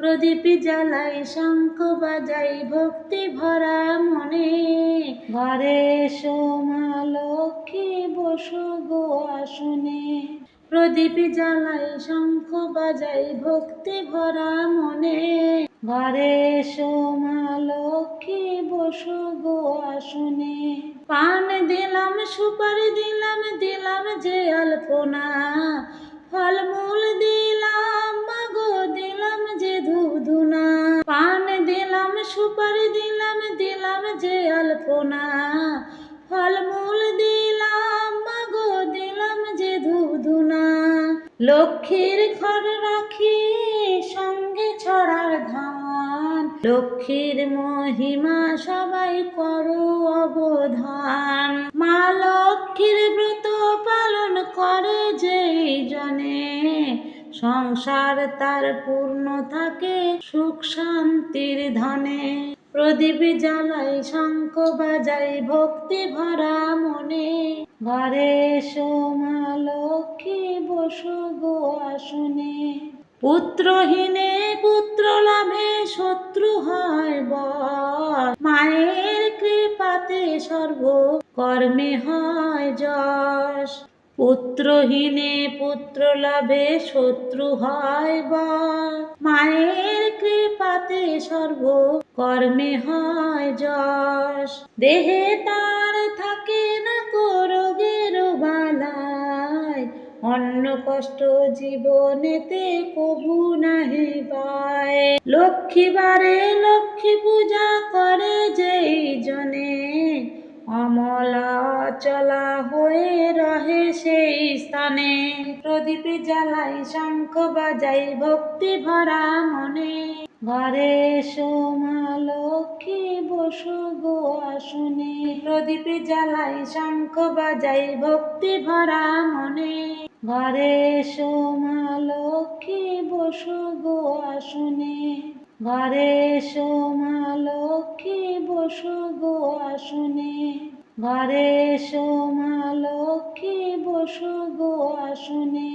প্রদীপ জ্বালাই শঙ্খ বাজাই ভক্তি ভরা মনে। ঘরে এসো মা লক্ষ্মী বসো গো আসনে। প্রদীপ জ্বালাই শঙ্খ বাজাই ভক্তি ভরা মনে। ঘরে এসো মা লক্ষ্মী বসো গো আসনে। পান দিলাম সুপারি দিলাম দিলাম যে অল্পনা। ফলমূল দিলাম মাগো দিলাম যে ধূপধুনা। পান দিলাম সুপারি দিলাম দিলাম যে অল্পনা। ফলমূল দিলাম মাগো দিলাম যে ধূপধুনা। লক্ষ্মীর ঘর রাখি সঙ্গে ছড়ার ধান। লক্ষ্মীর মহিমা সবাই করো অবধান। মা লক্ষ্মীর ব্রত পালন করে যেই জনে। সংসার তার পূর্ণ থাকে সুখ শান্তির ধনে। প্রদীপ জ্বালাই শঙ্খ বাজাই ভক্তি ভরা মনে। ঘরে এসো মা লক্ষ্মী বসো গো আসনে। পুত্রহীনে পুত্র লাভে শত্রু হয় বশ। মায়ের কৃপাতে সর্ব কর্মে হয় যশ। পুত্রহীনে পুত্র লাভে শত্রু হয় বশ। মায়ের কৃপাতে সর্ব কর্মে হয় যশ। দেহে তার থাকে না কো রোগের বালাই। অন্য কষ্ট জীবনেতে কবু নাহি পায়। লক্ষ্মী বারে লক্ষ্মী পূজা করে যেই জনে। অমলা অচলা হয়ে রহে সেই স্থানে। প্রদীপ জ্বালাই শঙ্খ বাজাই ভক্তি ভরা মনে। ঘরে এসো মা লক্ষ্মী বসো গো আসনে। প্রদীপ জ্বালাই শঙ্খ বাজাই ভক্তি ভরা মনে। ঘরে এসো মা লক্ষ্মী বসো গো আসনে। ঘরে এসো মা লক্ষ্মী বসো গো আসনে। ঘরে এসো মা লক্ষ্মী বসো গো আসনে।